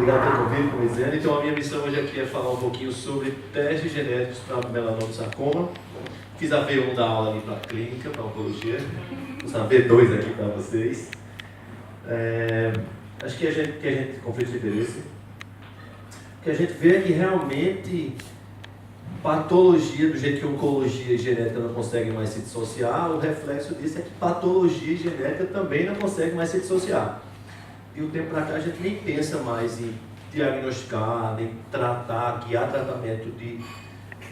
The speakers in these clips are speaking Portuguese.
Obrigado pelo convite, como dizendo. Então, a minha missão hoje aqui é falar um pouquinho sobre testes genéticos para melanoma e sarcoma. Fiz a V1 da aula ali para a clínica, para a oncologia. Fiz a V2 aqui para vocês. Acho que a gente conflito de interesse. O que a gente vê é que realmente patologia, do jeito que oncologia e genética não conseguem mais se dissociar, o reflexo disso é que patologia e genética também não conseguem mais se dissociar. E o tempo para cá a gente nem pensa mais em diagnosticar, nem tratar, guiar tratamento de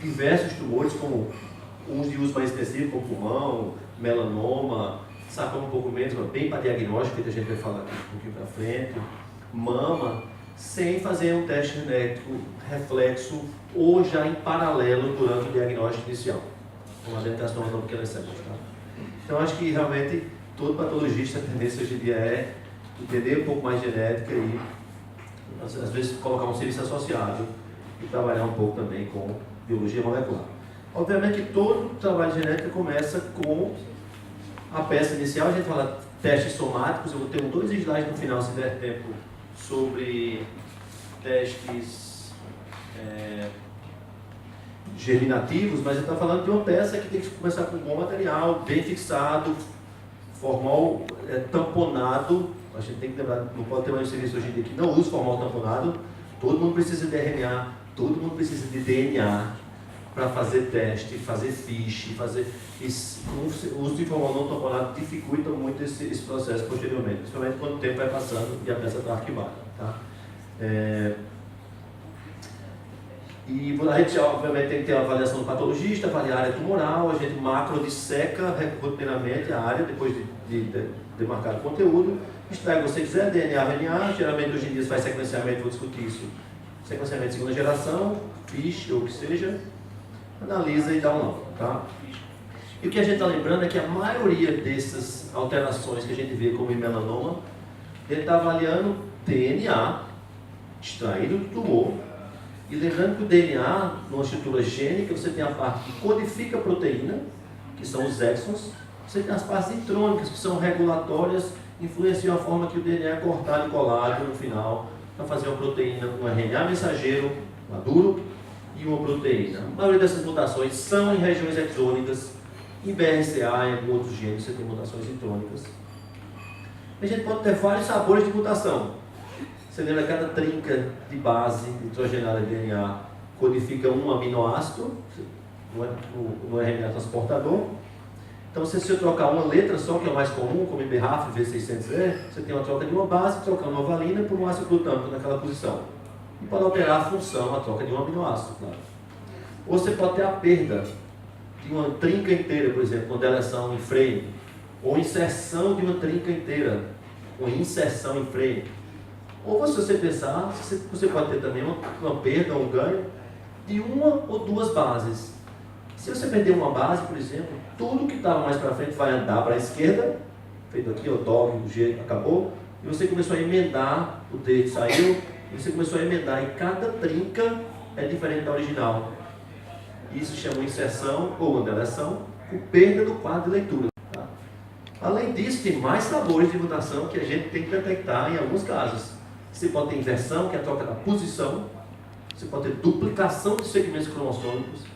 diversos tumores, como uns de uso mais específico, como pulmão, melanoma, sarcoma um pouco menos, mas bem para diagnóstico, que a gente vai falar aqui um pouquinho para frente, mama, sem fazer um teste genético reflexo ou já em paralelo durante o diagnóstico inicial. Uma adaptação não pequena tá? Então acho que realmente todo patologista, a tendência hoje em dia é entender um pouco mais de genética e às vezes colocar um serviço associado e trabalhar um pouco também com biologia molecular. Obviamente que todo trabalho de genética começa com a peça inicial, a gente fala testes somáticos, eu vou ter 2 slides no final, se der tempo, sobre testes germinativos, mas eu estou falando de uma peça que tem que começar com um bom material, bem fixado, formal tamponado. A gente tem que lembrar, não pode ter mais um serviço hoje em dia que não usa formal tamponado. Todo mundo precisa de RNA, todo mundo precisa de DNA para fazer teste, fazer fiche, fazer o uso de formal não tamponado dificulta muito esse processo posteriormente, principalmente quando o tempo vai passando e a peça está arquivada. Tá? E a gente obviamente tem que ter a avaliação do patologista, avaliar a área tumoral, a gente macro disseca rotineiramente a área depois de demarcar o conteúdo, extrai o que você quiser, DNA, RNA, geralmente hoje em dia se faz sequenciamento, vou discutir isso, sequenciamento de segunda geração, fiche ou o que seja, analisa e dá um laudo. Tá? E o que a gente está lembrando é que a maioria dessas alterações que a gente vê como em melanoma, ele está avaliando DNA extraído do tumor. E lembrando que o DNA, numa estrutura gênica, você tem a parte que codifica a proteína, que são os exons, você tem as partes intrônicas, que são regulatórias, influenciam a forma que o DNA é cortado e colado no final, para fazer uma proteína, um RNA mensageiro maduro e uma proteína. A maioria dessas mutações são em regiões exônicas, em BRCA, em alguns outros genes, você tem mutações intrônicas. A gente pode ter vários sabores de mutação. Você lembra que cada trinca de base nitrogenada de DNA codifica um aminoácido no RNA transportador. Então, se você trocar uma letra só, que é o mais comum, como em BRAF, V600E, você tem uma troca de uma base, trocando uma valina por um ácido glutâmico naquela posição. E pode alterar a função, a troca de um aminoácido, claro. Ou você pode ter a perda de uma trinca inteira, por exemplo, com deleção em frame, ou inserção de uma trinca inteira, com inserção em frame. Ou se você pensar, você pode ter também uma perda ou um ganho de uma ou duas bases. Se você perder uma base, por exemplo, tudo que estava mais para frente vai andar para a esquerda, feito aqui, o dog, o G, acabou, e você começou a emendar, o D saiu, e você começou a emendar, e cada trinca é diferente da original. Isso se chama inserção ou deleção, com perda do quadro de leitura. Tá? Além disso, tem mais sabores de mutação que a gente tem que detectar em alguns casos. Você pode ter inversão, que é a troca da posição. Você pode ter duplicação de segmentos cromossômicos.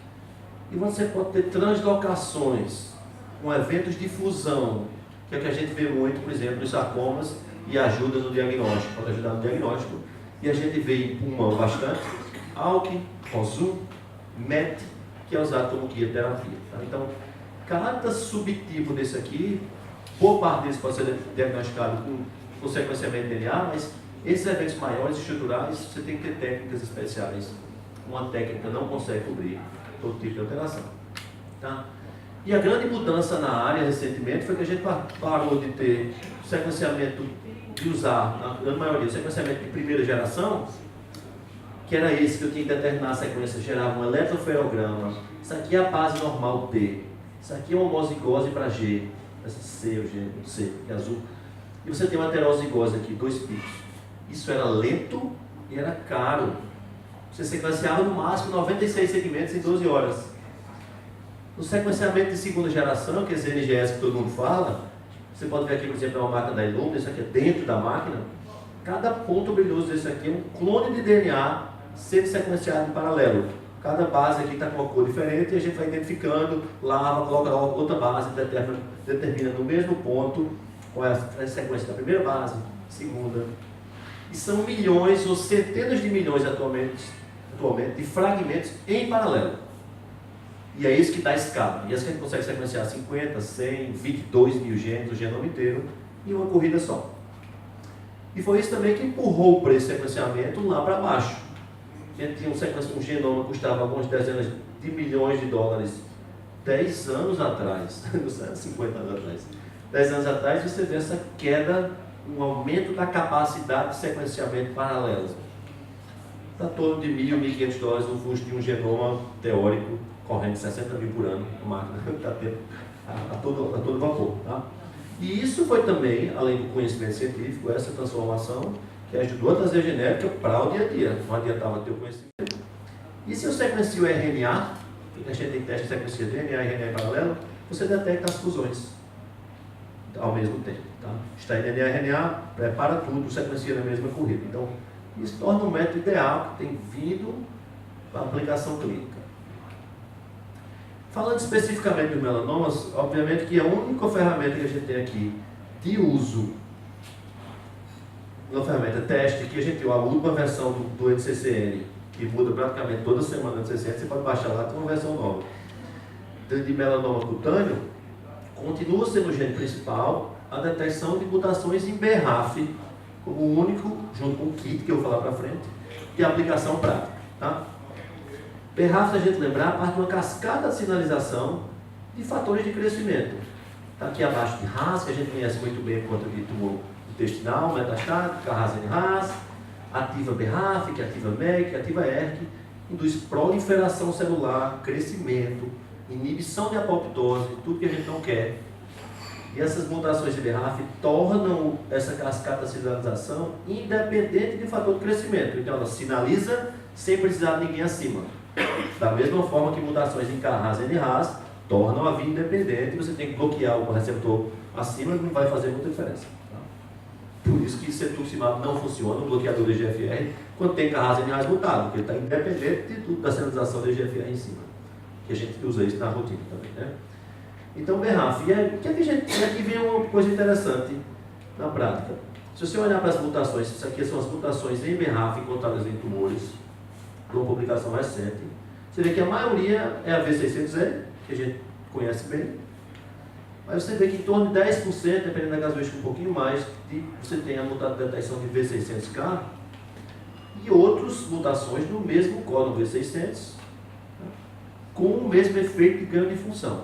E você pode ter translocações, com eventos de fusão, que é o que a gente vê muito, por exemplo, nos sarcomas, e ajuda no diagnóstico, pode ajudar no diagnóstico. E a gente vê em pulmão bastante, ALK, ROSU, MET, que é usado como guia terapia. Tá? Então, cada subtipo desse aqui, boa parte deles pode ser diagnosticado com sequenciamento de DNA, mas esses eventos maiores, estruturais, você tem que ter técnicas especiais. Uma técnica não consegue cobrir todo tipo de alteração. Tá? E a grande mudança na área recentemente foi que a gente parou de ter sequenciamento, de usar, na grande maioria, sequenciamento de primeira geração, que era esse que eu tinha que determinar a sequência, gerava um eletroferograma. Isso aqui é a base normal T. Isso aqui é uma homozigose para G. Essa C, o G, o C, que é azul. E você tem uma heterozigose aqui, 2 picos. Isso era lento e era caro. Você sequenciava no máximo 96 segmentos em 12 horas. No sequenciamento de segunda geração, que é esse NGS que todo mundo fala, você pode ver aqui, por exemplo, é uma máquina da Illumina, isso aqui é dentro da máquina. Cada ponto brilhoso desse aqui é um clone de DNA sendo sequenciado em paralelo. Cada base aqui está com uma cor diferente e a gente vai identificando, lava, coloca outra base, determina no mesmo ponto qual é a sequência da primeira base, segunda. E são milhões ou centenas de milhões atualmente de fragmentos em paralelo. E é isso que dá escala. E é isso que a gente consegue sequenciar 50, 100, 22 mil genes, o genoma inteiro, em uma corrida só. E foi isso também que empurrou o preço de sequenciamento lá para baixo. A gente tinha um genoma que custava algumas dezenas de milhões de dólares 10 anos atrás, 50 anos atrás. 10 anos atrás você vê essa queda, um aumento da capacidade de sequenciamento paralelo. Está torno de $1.000, $1.500 no custo de um genoma teórico, correndo 60 mil por ano, a máquina está tendo a todo vapor. Tá? E isso foi também, além do conhecimento científico, essa transformação que ajudou a trazer a genética para o dia a dia. Não adiantava ter o conhecimento. E se eu sequencio RNA, a gente tem teste de sequência de DNA e RNA em paralelo, você detecta as fusões ao mesmo tempo. Tá? Está em DNA e RNA, prepara tudo, sequencia na mesma corrida. Então, isso torna um método ideal que tem vindo para aplicação clínica. Falando especificamente dos melanomas, obviamente que a única ferramenta que a gente tem aqui de uso, uma ferramenta teste, que a gente tem a última versão do NCCN, que muda praticamente toda semana no NCCN, você pode baixar lá, tem uma versão nova. De melanoma cutâneo, continua sendo o gene principal a detecção de mutações em BRAF, como o único, junto com o kit que eu vou falar para frente, de aplicação prática. Tá? BRAF, se a gente lembrar, parte de uma cascada de sinalização de fatores de crescimento. Está aqui abaixo de RAS, que a gente conhece muito bem por conta de tumor intestinal, metastático, RAS-NRAS, ativa BRAF, que ativa MEK, que ativa ERK, induz proliferação celular, crescimento, inibição de apoptose, tudo que a gente não quer. E essas mutações de BRAF tornam essa cascata de sinalização independente de fator de crescimento. Então ela sinaliza sem precisar de ninguém acima. Da mesma forma que mutações em KRAS e NRAS tornam a via independente, você tem que bloquear o receptor acima, não vai fazer muita diferença. Tá? Por isso que cetuximab não funciona, o bloqueador de EGFR, quando tem KRAS e NRAS mutado, porque ele está independente de tudo da sinalização da EGFR em cima. Que a gente usa isso na rotina também, né? Então, BRAF, e aqui vem uma coisa interessante na prática. Se você olhar para as mutações, isso aqui são as mutações em BRAF encontradas em tumores, de uma publicação recente, você vê que a maioria é a V600E, que a gente conhece bem, mas você vê que em torno de 10%, dependendo da casuística um pouquinho mais, você tem a detecção de V600K e outras mutações no mesmo código V600, com o mesmo efeito de ganho de função.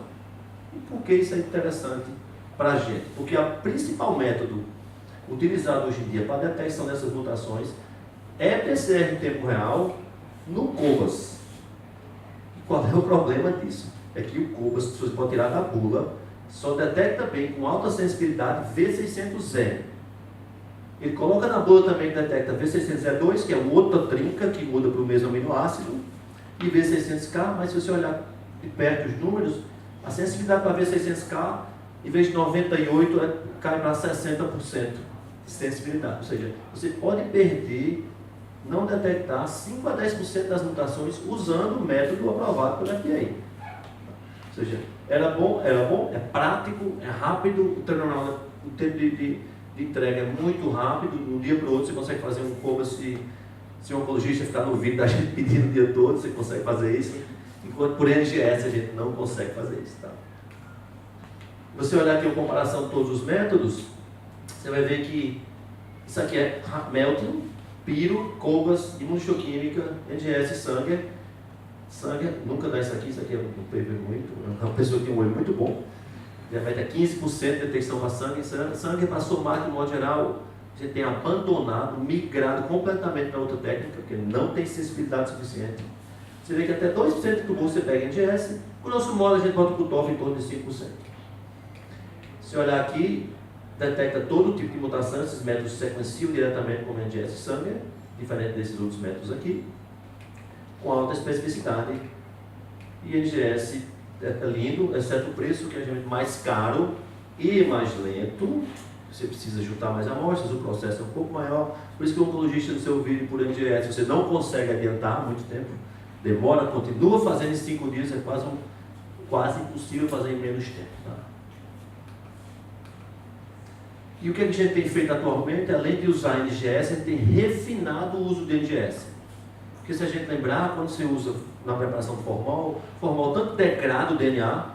E por que isso é interessante para a gente? Porque o principal método utilizado hoje em dia para a detecção dessas mutações é PCR em tempo real no COBAS. E qual é o problema disso? É que o COBAS, se você pode tirar da bula, só detecta bem com alta sensibilidade V600E. Ele coloca na bula também que detecta V600E2, que é outra trinca que muda para o mesmo aminoácido, e V600K, mas se você olhar de perto os números, a sensibilidade para V600K, em vez de 98%, cai para 60% de sensibilidade. Ou seja, você pode perder, não detectar 5 a 10% das mutações usando o método aprovado pela FDA. Ou seja, era bom, é prático, é rápido, o tempo de entrega é muito rápido, de um dia para o outro você consegue fazer um COBAS se o oncologista ficar no vídeo da gente pedindo o dia todo, você consegue fazer isso, enquanto por NGS a gente não consegue fazer isso. Tá? Você olhar aqui a comparação de todos os métodos, você vai ver que isso aqui é Melton, Piro, COBAS, imunohistoquímica, NGS, sangue, nunca dá isso aqui é um PV muito, é uma pessoa que tem um olho muito bom, já vai ter 15% de detecção para sangue para somar de modo geral. Você tem abandonado, migrado completamente para outra técnica, porque não tem sensibilidade suficiente. Você vê que até 2% do tumor você pega em NGS, grosso modo a gente bota o cutoff em torno de 5%. Se olhar aqui, detecta todo tipo de mutação, esses métodos sequenciam diretamente como NGS e sangue, diferente desses outros métodos aqui, com alta especificidade. E NGS é lindo, exceto o preço, que é mais caro e mais lento, você precisa juntar mais amostras, o processo é um pouco maior. Por isso que o oncologista no seu vídeo por NGS, você não consegue adiantar muito tempo, demora, continua fazendo em 5 dias, é quase impossível fazer em menos tempo. Tá? E o que a gente tem feito atualmente, além de usar NGS, a gente tem refinado o uso de NGS. Porque se a gente lembrar, quando você usa na preparação formal tanto degrada o DNA,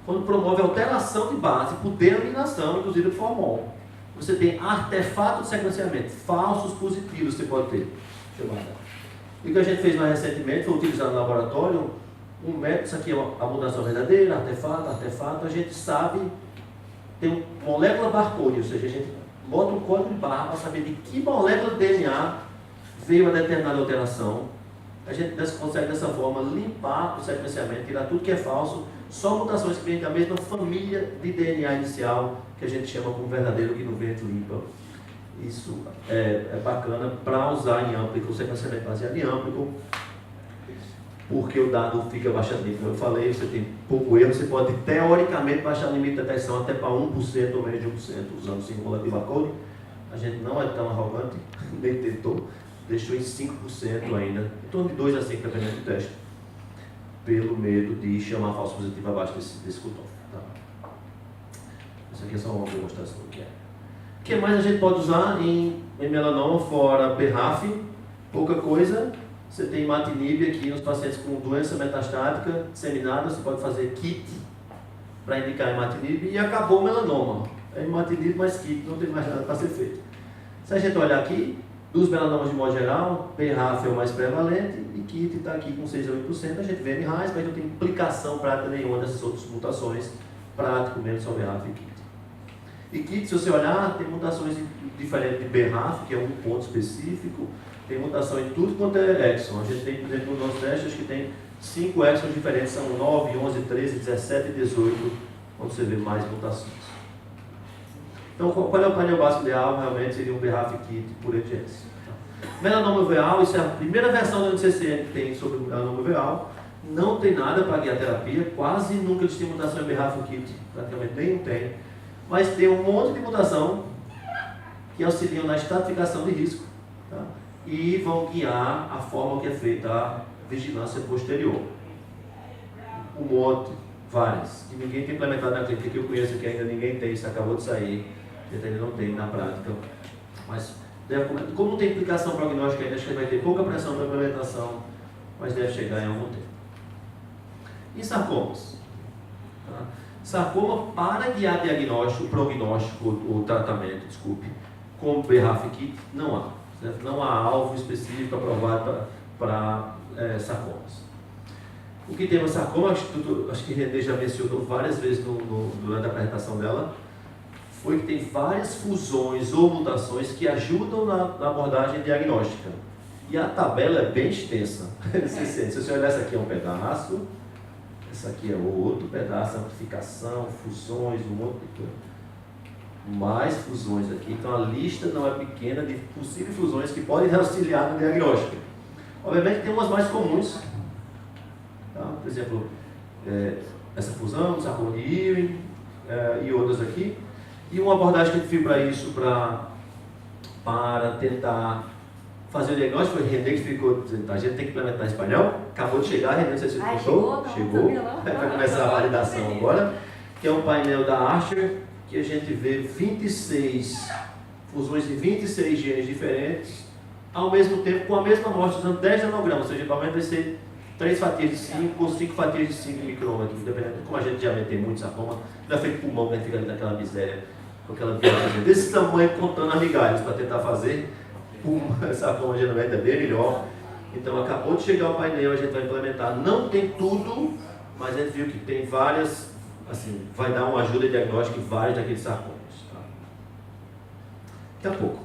quando promove alteração de base por delaminação, inclusive do formol. Você tem artefato de sequenciamento, falsos positivos você pode ter. E o que a gente fez mais recentemente foi utilizar no laboratório um método, isso aqui é a mutação verdadeira, artefato, a gente sabe, tem uma molécula barcode, ou seja, a gente bota um código de barra para saber de que molécula de DNA veio a determinada alteração. A gente consegue dessa forma limpar o sequenciamento, tirar tudo que é falso, só mutações que vêm da mesma família de DNA inicial, que a gente chama como verdadeiro, que no vem a gente limpa. Isso é bacana para usar em amplo, o sequenciamento baseado em amplo, porque o dado fica baixado. Como eu falei, você tem pouco erro, você pode teoricamente baixar o limite de detecção até para 1% ou menos de 1%, usando o single barcode. A gente não é tão arrogante, nem tentou, deixou em 5% ainda, em torno de 2 a 5%, dependendo do teste, pelo medo de chamar falso positivo abaixo desse cutoff. Tá? Isso aqui é só uma demonstração do que é. O que mais a gente pode usar em melanoma, fora BRAF? Pouca coisa. Você tem imatinib aqui nos pacientes com doença metastática disseminada, você pode fazer kit para indicar imatinib e acabou o melanoma. É imatinib mais kit, não tem mais nada para ser feito. Se a gente olhar aqui, dos melanomas de modo geral, BRAF é o mais prevalente e kit está aqui com 6 a 8%. A gente vê NRAS, mas não tem implicação prática nenhuma dessas outras mutações, prático mesmo, só BRAF e kit. E kit, se você olhar, tem mutações diferentes de BRAF, que é um ponto específico, tem mutação em tudo quanto é exon. A gente tem, por exemplo, no nosso teste, acho que tem 5 exons diferentes, são 9, 11, 13, 17 e 18, onde você vê mais mutações. Então, qual é o painel básico ideal? Realmente seria um BRAF kit por EGS. Melanoma uveal, isso é a primeira versão do NCCN que tem sobre o melanoma uveal. Não tem nada para guiar terapia, quase nunca eles têm mutação em BRAF kit, praticamente nenhum tem. Mas tem um monte de mutação que auxiliam na estratificação de risco, tá? E vão guiar a forma que é feita a vigilância posterior. Um monte, várias, que ninguém tem implementado na clínica, que eu conheço que ainda ninguém tem, isso acabou de sair, ainda não tem na prática. Mas, como não tem implicação prognóstica ainda, acho que vai ter pouca pressão para implementação, mas deve chegar em algum tempo. E sarcomas? Tá? Sarcoma, para guiar diagnóstico, prognóstico, o tratamento, desculpe, com BRAF kit, não há. Certo? Não há alvo específico aprovado para sarcomas. O que tem no sarcoma, acho que Renê já mencionou várias vezes durante a apresentação dela, foi que tem várias fusões ou mutações que ajudam na abordagem diagnóstica. E a tabela é bem extensa. Se você olhar, essa aqui é um pedaço, essa aqui é outro pedaço, amplificação, fusões, um monte de coisa. Mais fusões aqui, então a lista não é pequena de possíveis fusões que podem auxiliar no diagnóstico. Obviamente tem umas mais comuns, tá? Por exemplo, essa fusão, sarcoma de Ewing e outras aqui, e uma abordagem que a gente fez para isso, para tentar fazer o diagnóstico, foi René que ficou dizendo, a gente tem que implementar espanhol, acabou de chegar, René, você contou? Chegou, vai começar a validação agora, que é um painel da Archer, que a gente vê 26 fusões de 26 genes diferentes, ao mesmo tempo com a mesma amostra, usando 10 nanogramas, ou seja, provavelmente vai ser 3 fatias de 5 ou 5 fatias de 5 micrômetros, dependendo de como a gente já tem muito sarcoma, já feito pulmão, que a gente fica ali naquela miséria, com aquela viagem desse tamanho, contando as migalhas para tentar fazer, sarcoma geralmente é bem melhor. Então acabou de chegar o painel, a gente vai implementar, não tem tudo, mas a gente viu que tem várias, assim, vai dar uma ajuda diagnóstica em vários daqueles sarcomas. Tá? Daqui a pouco,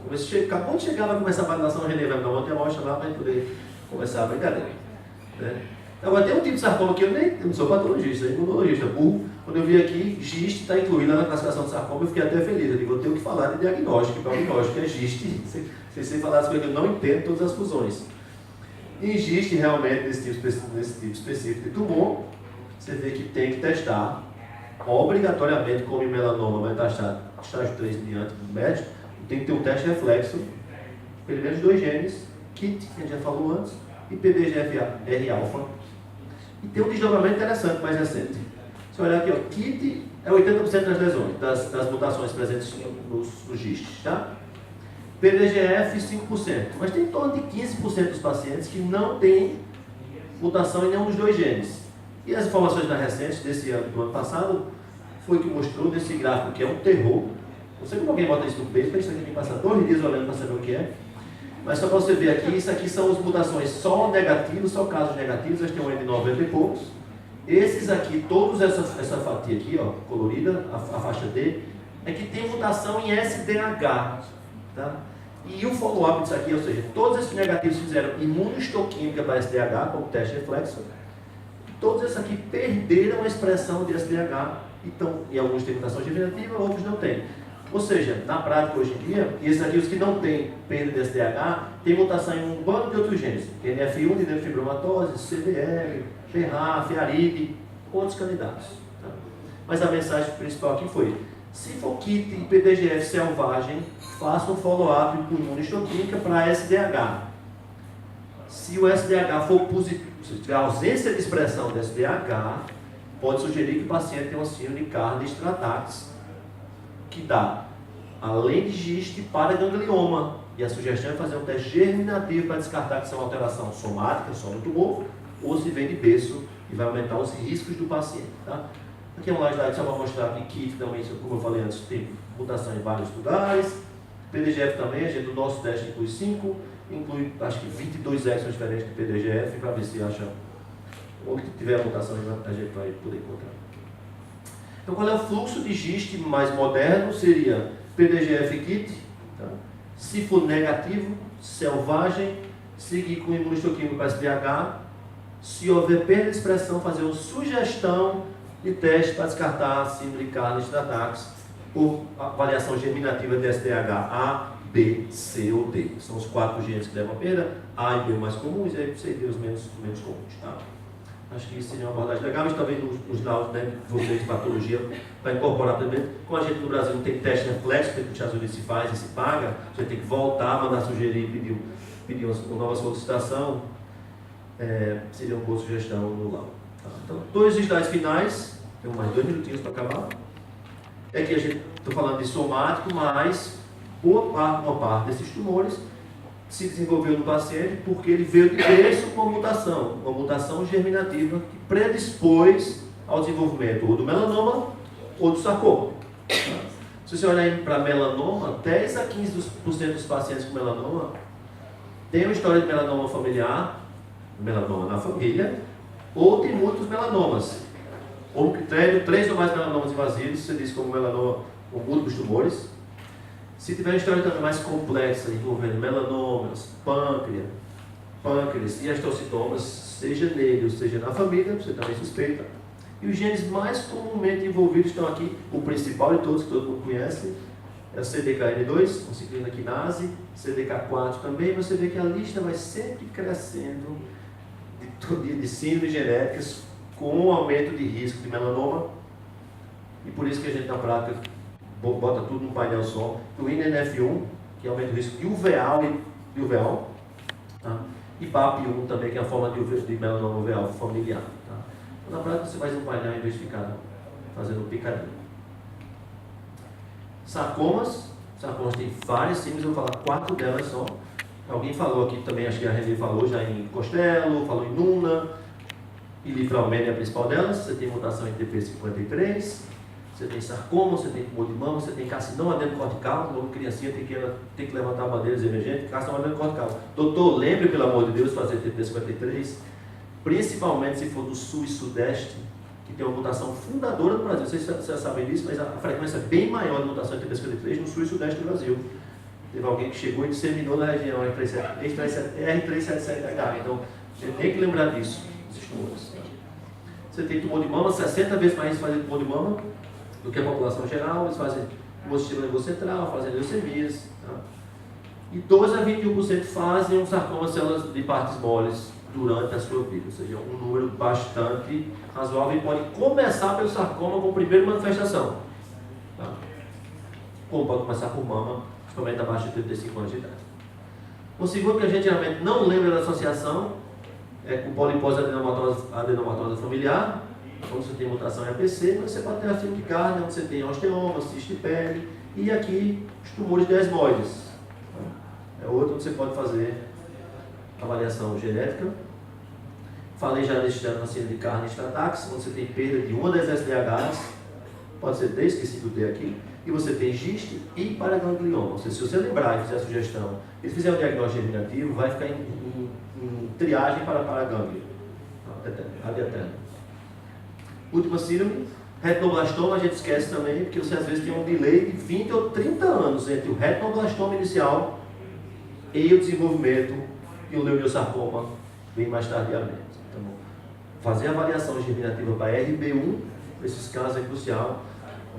acabou de chegar, vai começar a validação, o René vai me dar uma outra amostra lá para poder começar a brincadeira. Né? Agora tem um tipo de sarcoma que eu não sou patologista, sou imunologista, burro. Quando eu vi aqui, GIST está incluído na classificação de sarcoma, eu fiquei até feliz. Eu digo, eu tenho que falar de diagnóstico, prognóstico, é GIST. Sem falar as coisas que eu não entendo todas as fusões. E GIST realmente, nesse tipo específico de tumor, você vê que tem que testar obrigatoriamente como em melanoma metastático estágio 3 diante do médico, tem que ter um teste reflexo, pelo menos 2 genes, KIT, que a gente já falou antes, e PDGFR-alfa. E tem um desdobramento interessante, mais recente. Se olhar aqui, ó, KIT é 80% das lesões, das mutações presentes nos gistes, tá? PDGF, 5%. Mas tem em torno de 15% dos pacientes que não têm mutação em nenhum dos 2 genes. E as informações mais recentes desse ano, do ano passado, foi que mostrou nesse gráfico, que é um terror. Não sei como alguém bota isso no paper, isso aqui tem que passar 2 dias olhando para saber o que é. Mas só para você ver aqui, isso aqui são as mutações só negativos, só casos negativos, eles têm um N de 90 e poucos. Esses aqui, todos essa fatia aqui, ó, colorida, a faixa D, é que tem mutação em SDH. Tá? E o follow-up disso aqui, ou seja, todos esses negativos fizeram imunohistoquímica para SDH, como teste reflexo. Todos esses aqui perderam a expressão de SDH, então, e alguns têm mutação germinativa, outros não têm. Ou seja, na prática hoje em dia, esses aqui, os que não têm perda de SDH, tem mutação em um bando de outros genes, NF1 de neurofibromatose, CDR, FERRAF, FEARID, outros candidatos. Tá? Mas a mensagem principal aqui foi: se for KIT e PDGF selvagem, faça um follow-up por imunohistoquímica para SDH. Se o SDH for positivo, se tiver ausência de expressão de SDH, pode sugerir que o paciente tem uma síndrome de Carli-Stratax, que dá, além de giste, paraganglioma. E a sugestão é fazer um teste germinativo para descartar que isso é uma alteração somática, só no tumor, ou se vem de berço e vai aumentar os riscos do paciente. Tá? Aqui é um slide só para mostrar que KIT também, como eu falei antes, tem mutação em vários lugares. PDGF também, a gente, no nosso teste inclui 5, inclui acho que 22 exons diferentes de PDGF, para ver se acha, ou que tiver a mutação a gente vai poder encontrar. Então, qual é o fluxo de giste mais moderno? Seria PDGF KIT, tá? Se for negativo, selvagem, seguir com imunohistoquímico para SDH. Se houver perda de expressão, fazer uma sugestão de teste para descartar a síndrome de Carli-Stratax por avaliação germinativa de SDH A, B, C ou D. São os 4 genes que levam a perda, A e B mais comuns, e aí C e D os menos comuns. Tá? Acho que isso seria uma abordagem legal, mas talvez os laudos, né, de vocês de patologia, para incorporar também. Como a gente no Brasil não tem teste reflexo, que nos Estados Unidos se faz e se paga, a gente tem que voltar, mandar sugerir, pedir uma nova solicitação, seria uma boa sugestão no laudo. Tá? Então, 2 slides finais, tem mais 2 minutinhos para acabar. É que a gente está falando de somático, mas uma parte desses tumores se desenvolveu no paciente porque ele veio de berço com uma mutação germinativa que predispôs ao desenvolvimento ou do melanoma ou do sarcoma. Se você olhar para melanoma, 10 a 15% dos pacientes com melanoma têm uma história de melanoma familiar, melanoma na família, ou tem muitos melanomas. Ou que tem 3 ou mais melanomas invasivos, você diz como melanoma com múltiplos tumores. Se tiver uma história também mais complexa, envolvendo melanomas, pâncreas e astocitomas, seja nele ou seja na família, você também suspeita. E os genes mais comumente envolvidos estão aqui, o principal de todos, que todo mundo conhece, é o CDKN2, ciclina quinase, CDK4 também. Você vê que a lista vai sempre crescendo de síndromes genéticas com um aumento de risco de melanoma. E por isso que a gente na prática bota tudo no painel só. O INNF1, que aumenta o risco de uveal, tá? E BAP1 também, que é a forma de melanoma uveal familiar. Tá? Então, na prática você faz um painel investigador, fazendo picadinho. Sarcomas tem várias síndromes, eu vou falar 4 delas só. Alguém falou aqui também, acho que a Renê falou já em Costello, falou em Nuna, e Livralmene é a principal delas. Você tem mutação em TP53, você tem sarcoma, você tem tumor de mama, você tem carcinoma adenocortical, uma criancinha tem que levantar bandeiras emergentes, carcinoma adenocortical. Doutor, lembre, pelo amor de Deus, fazer TP53, principalmente se for do sul e sudeste, que tem uma mutação fundadora no Brasil. Não sei se vocês sabem disso, mas a frequência é bem maior de mutação de TP53 no sul e sudeste do Brasil. Teve alguém que chegou e disseminou na região R377H, então você tem que lembrar disso, esses tumores. Você tem tumor de mama, 60 vezes mais fazer tumor de mama do que a população geral. Eles fazem tumor sistema nervoso central, fazem leucemias. Tá? E 12 a 21% fazem um sarcoma células de partes moles durante a sua vida, ou seja, um número bastante razoável, e pode começar pelo sarcoma como primeira manifestação. Tá? como pode começar por mama, principalmente abaixo de 35 anos de idade. O segundo que a gente geralmente não lembra da associação é com polipose adenomatosa familiar, quando você tem mutação em APC, mas você pode ter artrite de carne, onde você tem osteoma, cisto de pele, e aqui os tumores desmoides. É outro onde você pode fazer avaliação genética. Falei já desse diagnóstico de carne estratax, onde você tem perda de uma das SDHs, pode ser D, esqueci do D aqui, e você tem giste e paraganglioma. Ou seja, se você lembrar e fizer a sugestão e fizer um diagnóstico germinativo, vai ficar em triagem para paragânglio, ad eterno. Última síndrome, retinoblastoma, a gente esquece também, porque você às vezes tem um delay de 20 ou 30 anos entre o retinoblastoma inicial e o desenvolvimento e o leuniosarcoma bem mais tardiamente. Então, fazer a avaliação germinativa para RB1, nesses casos é crucial.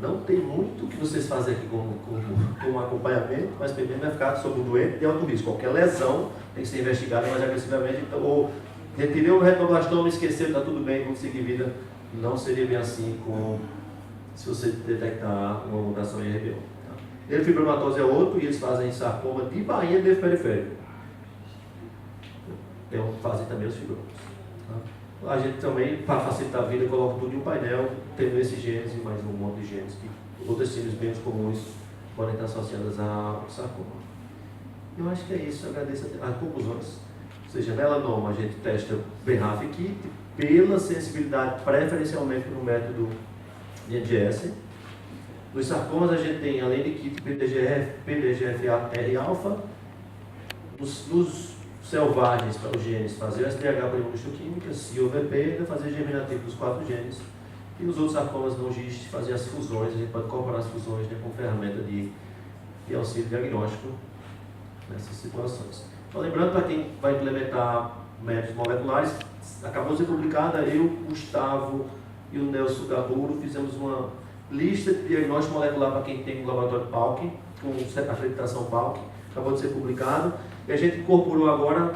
Não tem muito o que vocês fazem aqui com acompanhamento, mas primeiro vai ficar sobre o doente de alto risco. Qualquer lesão tem que ser investigada mais agressivamente. Então, ou retirei o retinoblastoma, esqueceu, está tudo bem, vamos seguir vida. Não seria bem assim se você detectar uma mutação em RB1. Tá? Nefrobromatose é outro, e eles fazem sarcoma de bainha de periférico. Então, fazem também os fibromas. Tá? A gente também, para facilitar a vida, coloca tudo em um painel, tendo esses genes e mais um monte de genes que outras síndromes menos comuns podem estar associadas ao sarcoma. Eu acho que é isso, agradeço as conclusões. Ou seja, melanoma a gente testa BRAF Kit pela sensibilidade preferencialmente no método de NGS. Nos sarcomas a gente tem, além de kit PDGFR-alfa, nos selvagens para os genes fazer o SDH para imunohistoquímica, CIOVP, fazer germinativo dos 4 genes. E nos outros sarcomas não GIST, fazer as fusões, a gente pode incorporar as fusões, né, com ferramenta de auxílio diagnóstico nessas situações. Então, lembrando, para quem vai implementar métodos moleculares, acabou de ser publicada, eu, Gustavo e o Nelson Gaburo fizemos uma lista de diagnóstico molecular para quem tem um laboratório PALC, com acreditação PALC, acabou de ser publicado, e a gente incorporou agora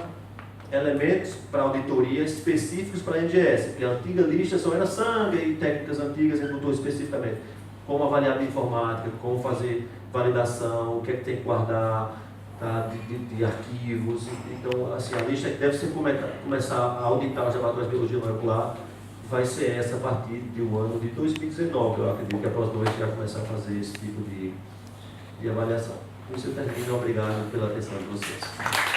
elementos para auditoria específicos para a NGS, porque a antiga lista só era sangue e técnicas antigas, a gente botou especificamente como avaliar a informática, como fazer validação, o que é que tem que guardar, tá, de arquivos. Então, assim, a lista que deve ser começar a auditar os laboratórios de biologia molecular vai ser essa a partir do ano de 2019. Eu acredito que a próxima vez vai começar a fazer esse tipo de avaliação. Com isso eu termino. Obrigado pela atenção de vocês.